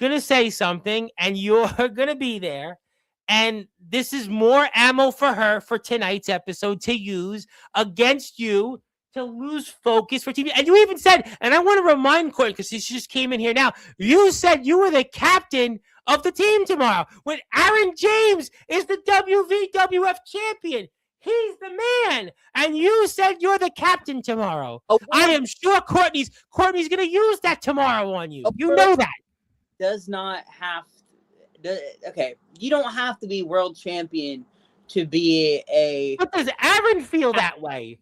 S1: going to say something, and you're going to be there. And this is more ammo for her for tonight's episode to use against you, to lose focus for TV. And you even said, and I want to remind Courtney, because she just came in here now, you said you were the captain of the team tomorrow when Aaron James is the WVWF champion. He's the man. And you said you're the captain tomorrow. Oh, I am sure Courtney's going to use that tomorrow on you. You know that.
S2: Does not have to, okay, you don't have to be world champion to be a...
S1: But does Aaron feel that way?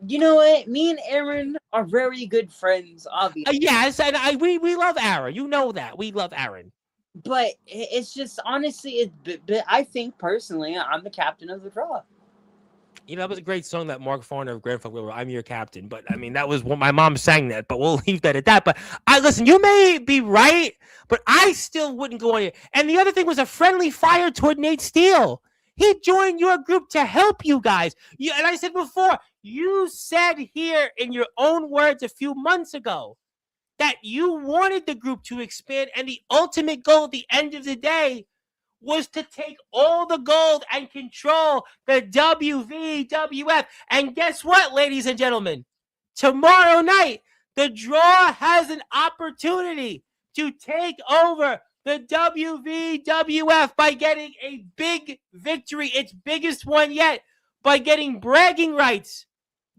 S2: You know what? Me and Aaron are very good friends, obviously.
S1: Yes, and we love Aaron. You know that. We love Aaron.
S2: But it's just, honestly, I think, personally, I'm the captain of the draw.
S1: That was a great song that Mark Farner of Grand Funk wrote, I'm Your Captain. But, I mean, that was what my mom sang that. But we'll leave that at that. But, listen, you may be right, but I still wouldn't go on it. And the other thing was a friendly fire toward Nate Steele. He joined your group to help you guys. And I said before, you said here in your own words a few months ago that you wanted the group to expand, and the ultimate goal at the end of the day was to take all the gold and control the WVWF. And guess what, ladies and gentlemen? Tomorrow night, the draw has an opportunity to take over the WVWF by getting a big victory, its biggest one yet, by getting bragging rights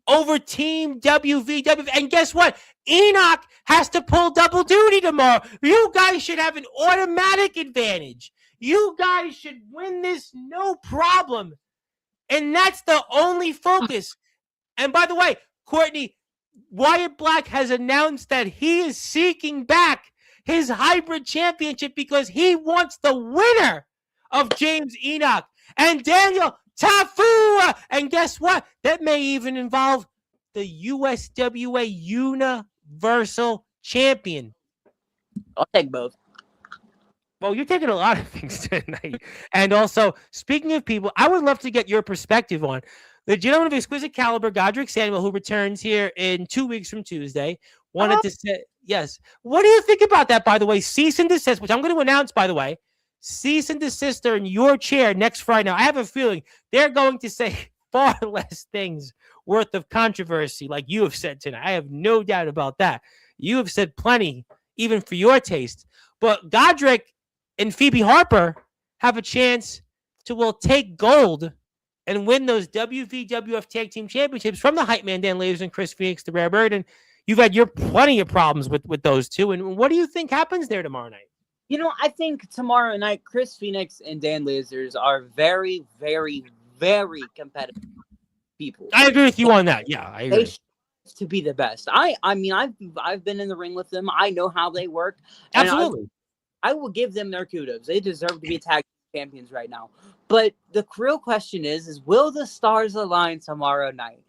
S1: over Team WVWF. And guess what? Enoch has to pull double duty tomorrow. You guys should have an automatic advantage. You guys should win this no problem. And that's the only focus. And by the way, Courtney, Wyatt Black has announced that he is seeking back his hybrid championship because he wants the winner of James Enoch and Daniel Tafua. And guess what? That may even involve the USWA Universal Champion.
S2: I'll take both.
S1: Well, you're taking a lot of things tonight. And also, speaking of people, I would love to get your perspective on the gentleman of exquisite caliber, Godric Samuel, who returns here in 2 weeks from Tuesday. Wanted to say, yes. What do you think about that, by the way? Cease and desist, which I'm going to announce, by the way. Cease and desist are in your chair next Friday. Now, I have a feeling they're going to say far less things worth of controversy like you have said tonight. I have no doubt about that. You have said plenty, even for your taste. But Godric and Phoebe Harper have a chance to, take gold and win those WVWF Tag Team Championships from the Hype Man Dan Layers and Chris Phoenix, the Rare Bird. And you've had plenty of problems with those two. And what do you think happens there tomorrow night?
S2: I think tomorrow night, Chris Phoenix and Dan Lasers are very, very, very competitive people.
S1: I agree with you on that. Yeah, I agree.
S2: They to be the best. I mean, I've been in the ring with them. I know how they work.
S1: Absolutely.
S2: I will give them their kudos. They deserve to be tag champions right now. But the real question is will the stars align tomorrow night?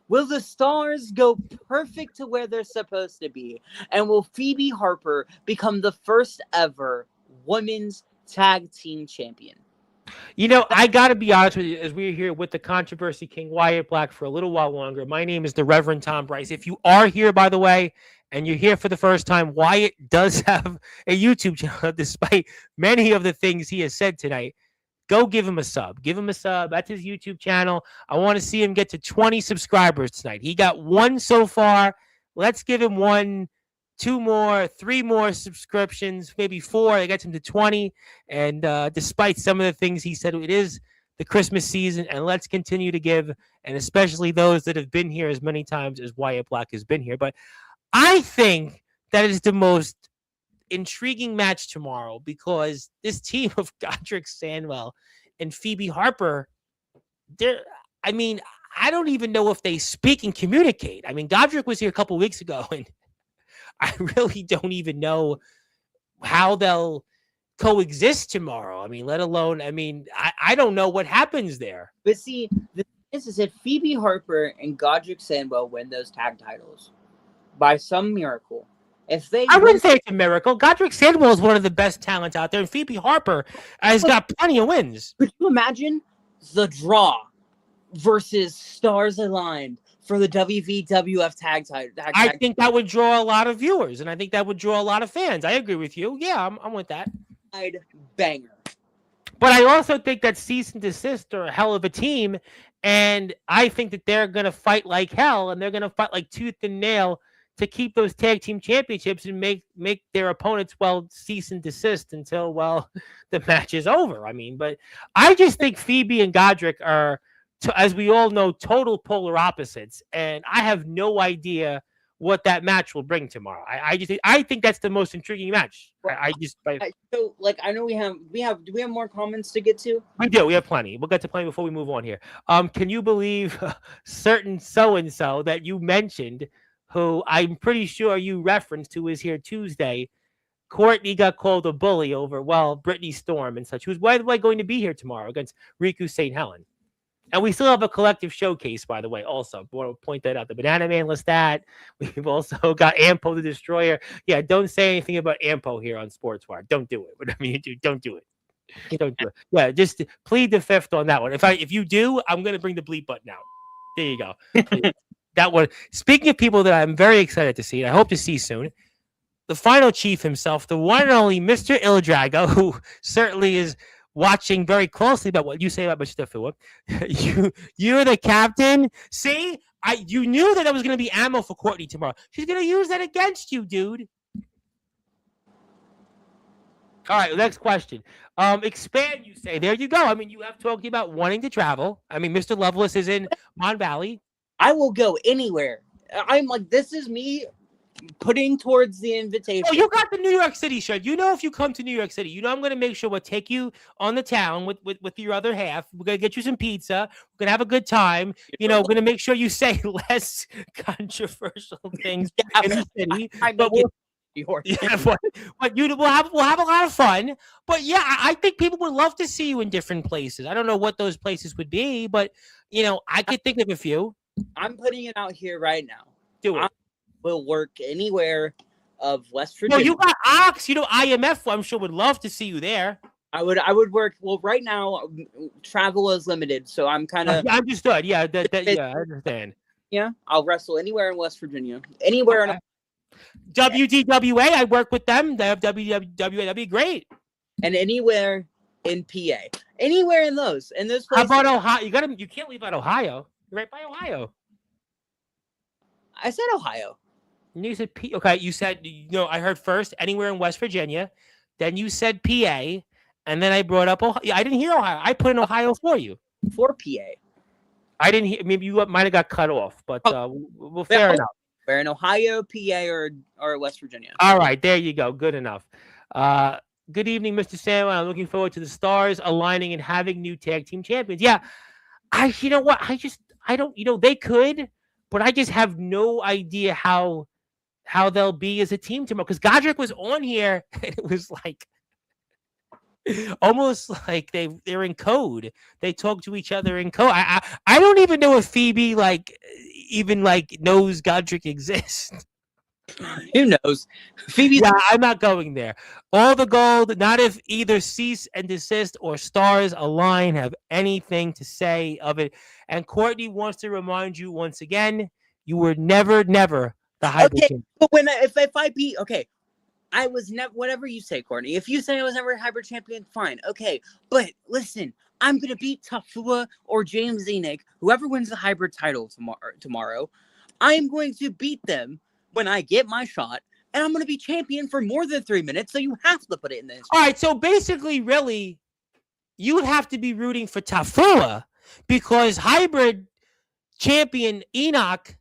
S2: Will the stars go perfect to where they're supposed to be? And will Phoebe Harper become the first ever women's tag team champion?
S1: I got to be honest with you, as we're here with the Controversy King, Wyatt Black, for a little while longer. My name is the Reverend Tom Bryce. If you are here, by the way, and you're here for the first time, Wyatt does have a YouTube channel, despite many of the things he has said tonight. Go give him a sub. Give him a sub. That's his YouTube channel. I want to see him get to 20 subscribers tonight. He got 1 so far. Let's give him 1, 2 more, 3 more subscriptions, maybe 4. That gets him to 20. And despite some of the things he said, it is the Christmas season, and let's continue to give, and especially those that have been here as many times as Wyatt Black has been here. But I think that is the most intriguing match tomorrow, because this team of Godric Sandwell and Phoebe Harper, I don't even know if they speak and communicate. I mean, Godric was here a couple weeks ago, and I really don't even know how they'll coexist tomorrow. I mean, let alone, I don't know what happens there.
S2: But see, the thing is if Phoebe Harper and Godric Sandwell win those tag titles by some miracle, I
S1: wouldn't say it's a miracle. Godric Sandwell is one of the best talents out there, and Phoebe Harper has got plenty of wins.
S2: Could you imagine the draw versus stars aligned for the WVWF tag title?
S1: I think that would draw a lot of viewers, and I think that would draw a lot of fans. I agree with you. Yeah, I'm with that.
S2: Banger.
S1: But I also think that Cease and Desist are a hell of a team, and I think that they're going to fight like hell, and they're going to fight like tooth and nail to keep those tag team championships and make their opponents, cease and desist until, the match is over. But I just think Phoebe and Godric are, as we all know, total polar opposites. And I have no idea what that match will bring tomorrow. I think that's the most intriguing match.
S2: So, I know do we have more comments to get to?
S1: We do. We have plenty. We'll get to plenty before we move on here. Can you believe certain so-and-so that you mentioned, who I'm pretty sure you referenced, who was here Tuesday? Courtney got called a bully over, Brittany Storm and such, who's, by the way, going to be here tomorrow against Riku St. Helen. And we still have a collective showcase, by the way, also. I want to point that out. The Banana Man Lestat. We've also got Ampo the Destroyer. Yeah, don't say anything about Ampo here on Sportswire. Don't do it. Don't do it. Don't do it. Yeah, just plead the fifth on that one. If you do, I'm going to bring the bleep button out. There you go. That one. Speaking of people that I'm very excited to see, and I hope to see soon, the final chief himself, the one and only Mr. Ildrago, who certainly is watching very closely about what you say about Mr. Philip. You're the captain. See, you knew that was going to be ammo for Courtney tomorrow. She's going to use that against you, dude. All right, next question. Expand, you say. There you go. You have talked about wanting to travel. Mr. Loveless is in Mon Valley.
S2: I will go anywhere. I'm like, this is me putting towards the invitation.
S1: Oh, you got the New York City shirt. If you come to New York City, I'm going to make sure we'll take you on the town with your other half. We're going to get you some pizza. We're going to have a good time. We're going to make sure you say less controversial things in the city. We'll have a lot of fun. But yeah, I think people would love to see you in different places. I don't know what those places would be, but I could think of a few.
S2: I'm putting it out here right now.
S1: Do it.
S2: I will work anywhere of West
S1: Well,
S2: Virginia.
S1: you got Ox. IMF, I'm sure, would love to see you there.
S2: I would work. Well, right now, travel is limited, so I'm kind of
S1: understood. Yeah, I understand.
S2: Yeah, I'll wrestle anywhere in West Virginia. Anywhere in
S1: WDWA, I work with them. They have WWA. That'd be great.
S2: And anywhere in PA. Anywhere in those. In those
S1: places. How about Ohio? You can't leave out Ohio. You're right by Ohio.
S2: I said Ohio.
S1: You said okay, you said I heard first anywhere in West Virginia. Then you said PA. And then I brought up Ohio. I didn't hear Ohio. I put in Ohio for you.
S2: For PA.
S1: I didn't hear. Maybe you might have got cut off, but well, fair enough.
S2: We're in Ohio, PA, or West Virginia.
S1: All right, there you go. Good enough. Good evening, Mr. Sandwich. I'm looking forward to the stars aligning and having new tag team champions. Yeah, you know what? I don't. They could, but I just have no idea how they'll be as a team tomorrow. Because Godric was on here, and it was like almost like they're in code. They talk to each other in code. I don't even know if Phoebe even knows Godric exists.
S2: Who knows? Phoebe.
S1: Yeah, I'm not going there. All the gold, not if either cease and desist or stars align have anything to say of it. And Courtney wants to remind you once again, you were never the hybrid.
S2: Okay, but if I beat I was never, whatever you say, Courtney. If you say I was never a hybrid champion, fine. Okay. But listen, I'm going to beat Tafua or James Enoch, whoever wins the hybrid title tomorrow. I'm going to beat them when I get my shot, and I'm going to be champion for more than 3 minutes. So you have to put it in this.
S1: All right. So basically, really, you would have to be rooting for Tafua because hybrid champion Enoch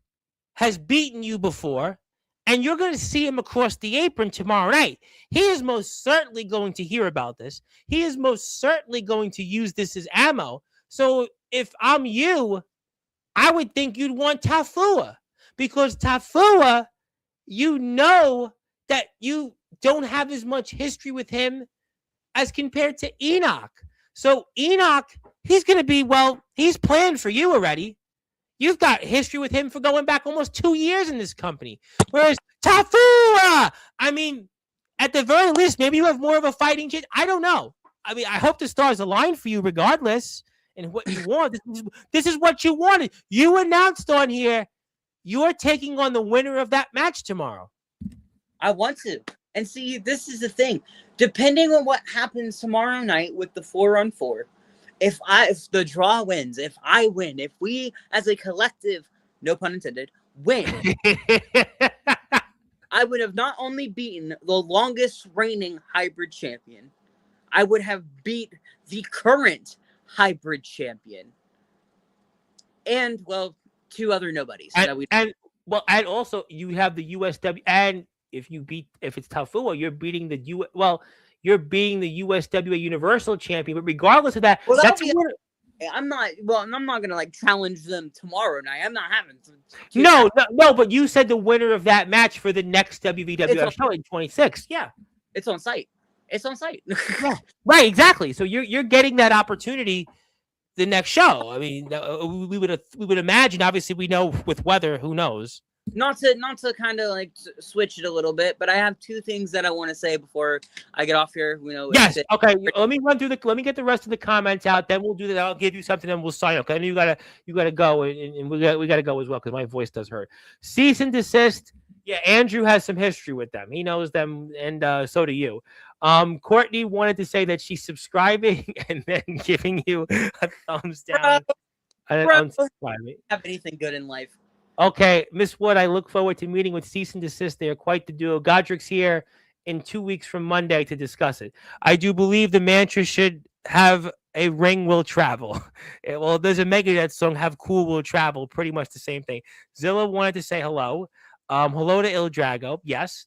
S1: has beaten you before. And you're going to see him across the apron tomorrow night. He is most certainly going to hear about this. He is most certainly going to use this as ammo. So if I'm you, I would think you'd want Tafua. Because Tafua, that you don't have as much history with him as compared to Enoch. So Enoch, he's going to be, he's planned for you already. You've got history with him for going back almost 2 years in this company. Whereas Tafua, at the very least, maybe you have more of a fighting chance. I don't know. I hope the stars align for you regardless and what you want. This is what you wanted. You announced on here you're taking on the winner of that match tomorrow.
S2: I want to. And see, this is the thing. Depending on what happens tomorrow night with the 4-on-4, if the draw wins, if I win, if we as a collective, no pun intended, win, I would have not only beaten the longest reigning hybrid champion, I would have beat the current hybrid champion. And 2 other nobodies.
S1: And also you have the USW, and if it's Tafua, you're beating you're being the USWA Universal Champion, but regardless of that,
S2: I'm not going to challenge them tomorrow night. I'm not having to.
S1: No, but you said the winner of that match for the next WVWF show in 26. Yeah.
S2: It's on site.
S1: Yeah. Right, exactly. So you're getting that opportunity the next show. We would imagine, obviously we know with weather, who knows.
S2: Not to kind of switch it a little bit, but I have 2 things that I want to say before I get off here.
S1: Yes. Okay. Let me get the rest of the comments out. Then we'll do that. I'll give you something, and we'll sign. Okay. And you gotta go, and we gotta go as well because my voice does hurt. Cease and desist. Yeah, Andrew has some history with them. He knows them, and so do you. Courtney wanted to say that she's subscribing and then giving you a thumbs down.
S2: Unsubscribing. Have anything good in life.
S1: Okay, Miss Wood, I look forward to meeting with Cease and Desist. They are quite the duo. Godric's here in 2 weeks from Monday to discuss it. I do believe the mantra should have a ring will travel. Well, there's a Megadeth song, Have Cool Will Travel, pretty much the same thing. Zilla wanted to say hello. Hello to Il Drago. Yes.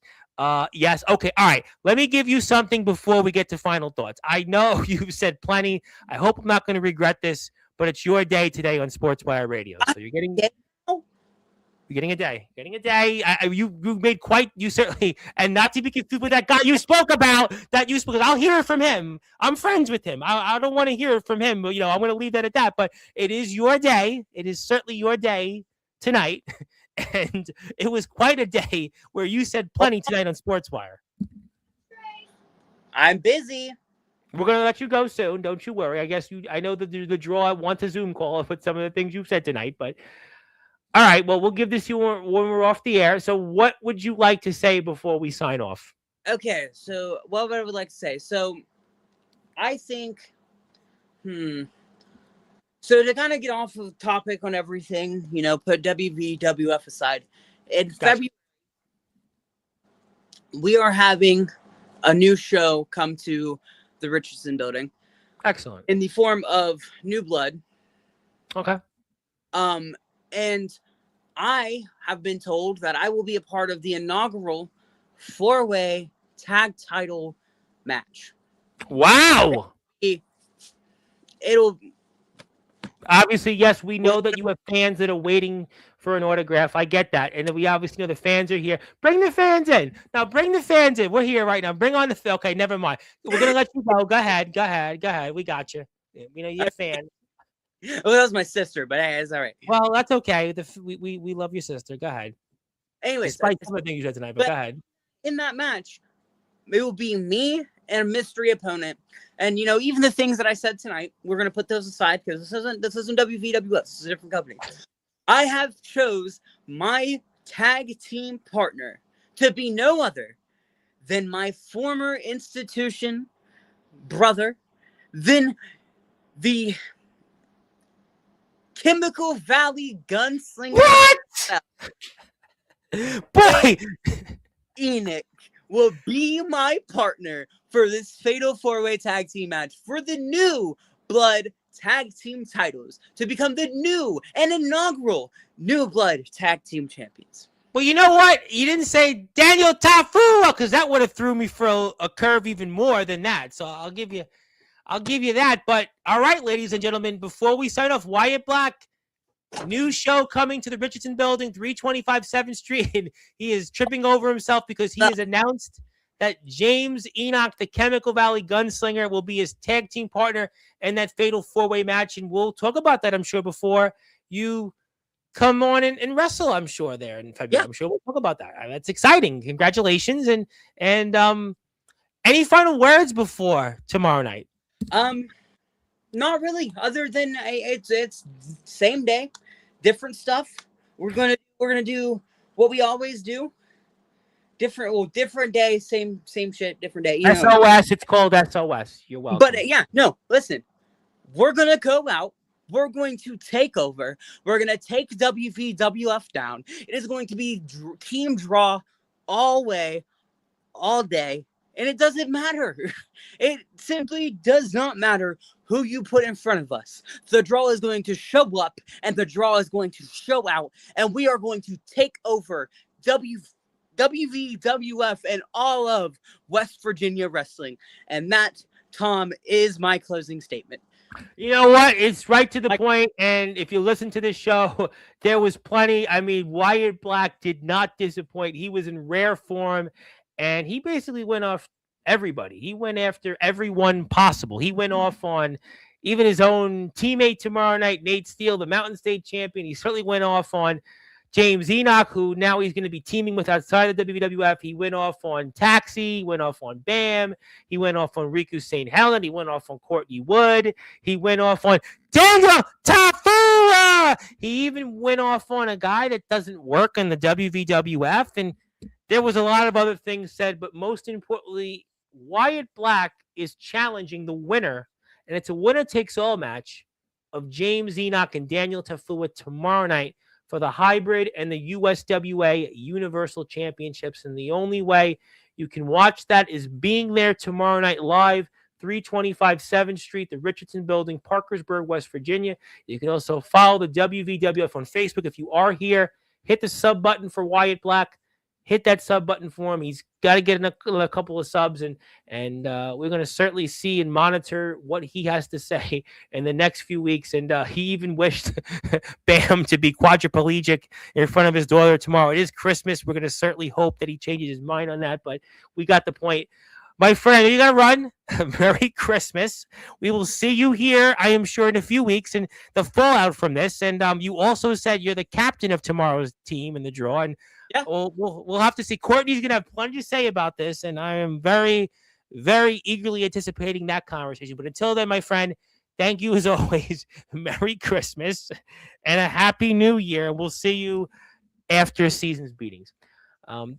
S1: Yes. Okay. All right. Let me give you something before we get to final thoughts. I know you've said plenty. I hope I'm not going to regret this, but it's your day today on Sportswire Radio. So you're getting a day. You made quite, you certainly, and not to be confused with that guy you spoke about, I'll hear from him. I'm friends with him. I don't want to hear from him, but, I'm going to leave that at that. But it is your day. It is certainly your day tonight. and it was quite a day where you said plenty tonight on Sportswire.
S2: I'm busy.
S1: We're going to let you go soon. Don't you worry. I know that the draw wants a Zoom call with some of the things you've said tonight, but all right. Well, we'll give this to you when we're off the air. So what would you like to say before we sign off?
S2: Okay. So what I would like to say. So I think, so to kind of get off of the topic on everything, put WVWF aside, in February, we are having a new show come to the Richardson building.
S1: Excellent.
S2: In the form of New Blood.
S1: Okay.
S2: And I have been told that I will be a part of the inaugural 4-way tag title match.
S1: Wow.
S2: It'll
S1: obviously, yes, we know that you have fans that are waiting for an autograph. I get that. And then we obviously know the fans are here. Bring the fans in. Now, bring the fans in. We're here right now. Bring on the film. Okay, never mind. We're going to let you go. Go ahead. We got you. You're a fan.
S2: Well, that was my sister, but hey, it's all right.
S1: Well, that's okay. We love your sister. Go ahead.
S2: Anyways.
S1: Despite some of the things you said tonight, but go ahead.
S2: In that match, it will be me and a mystery opponent. And, even the things that I said tonight, we're going to put those aside because this isn't WVWS. This is a different company. I have chose my tag team partner to be no other than my former institution brother, than the Chemical Valley Gunslinger.
S1: What? Boy!
S2: Enoch will be my partner for this fatal 4-way tag team match for the New Blood tag team titles to become the new and inaugural New Blood tag team champions.
S1: Well, you know what? You didn't say Daniel Tafura because that would have threw me for a curve even more than that. So I'll give you that. But all right, ladies and gentlemen, before we sign off, Wyatt Black, new show coming to the Richardson building, 325 7th Street. And he is tripping over himself because he has announced that James Enoch, the Chemical Valley Gunslinger, will be his tag team partner in that fatal 4-way match. And we'll talk about that, I'm sure, before you come on and wrestle, I'm sure, there in February. Yeah. I'm sure we'll talk about that. That's exciting. Congratulations. And any final words before tomorrow night?
S2: Not really, other than it's same day, different stuff. We're gonna do what we always do. Different day, same shit, different day.
S1: SOS, it's called SOS. You're welcome.
S2: But listen, we're gonna go out. We're going to take over. We're gonna take WVWF down. It is going to be team draw all way, all day. And it doesn't matter. It simply does not matter who you put in front of us. The draw is going to show up and the draw is going to show out. And we are going to take over WVWF and all of West Virginia wrestling. And that, Tom, is my closing statement.
S1: You know what? It's right to the point. And if you listen to this show, there was plenty. I mean, Wyatt Black did not disappoint. He was in rare form. And he basically went off everybody. He went after everyone possible. He went off on even his own teammate tomorrow night, Nate Steele, the Mountain State champion. He certainly went off on James Enoch, who now he's going to be teaming with outside of WWF. He went off on Taxi. He went off on Bam. He went off on Riku St. Helen. He went off on Courtney Wood. He went off on Daniel Tafura. He even went off on a guy that doesn't work in the WWF. And there was a lot of other things said, but most importantly, Wyatt Black is challenging the winner, and it's a winner-takes-all match of James Enoch and Daniel Tafua tomorrow night for the Hybrid and the USWA Universal Championships. And the only way you can watch that is being there tomorrow night live, 325 7th Street, the Richardson Building, Parkersburg, West Virginia. You can also follow the WVWF on Facebook. If you are here, hit the sub button for Wyatt Black. Hit that sub button for him. He's got to get a couple of subs, and we're going to certainly see and monitor what he has to say in the next few weeks. And he even wished Bam to be quadriplegic in front of his daughter tomorrow. It is Christmas. We're going to certainly hope that he changes his mind on that, but we got the point. My friend, you got to run. Merry Christmas. We will see you here, I am sure, in a few weeks and the fallout from this. And you also said you're the captain of tomorrow's team in the draw. And
S2: Yeah.
S1: we'll have to see. Courtney's going to have plenty to say about this. And I am very, very eagerly anticipating that conversation. But until then, my friend, thank you as always. Merry Christmas and a Happy New Year. We'll see you after season's beatings.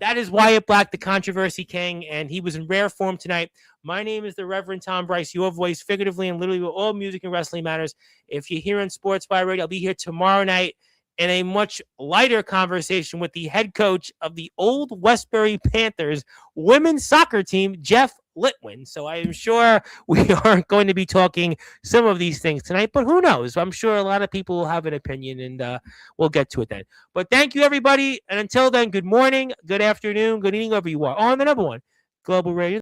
S1: That is Wyatt Black, the Controversy King, and he was in rare form tonight. My name is the Reverend Tom Bryce, your voice, figuratively and literally, with all music and wrestling matters. If you're here on Sportzwire Radio, I'll be here tomorrow night in a much lighter conversation with the head coach of the old Westbury Panthers women's soccer team, Jeff Litwin. So I am sure we aren't going to be talking some of these things tonight, but who knows? I'm sure a lot of people will have an opinion, and we'll get to it then. But thank you, everybody. And until then, good morning, good afternoon, good evening, wherever you are. On the number one, Global Radio.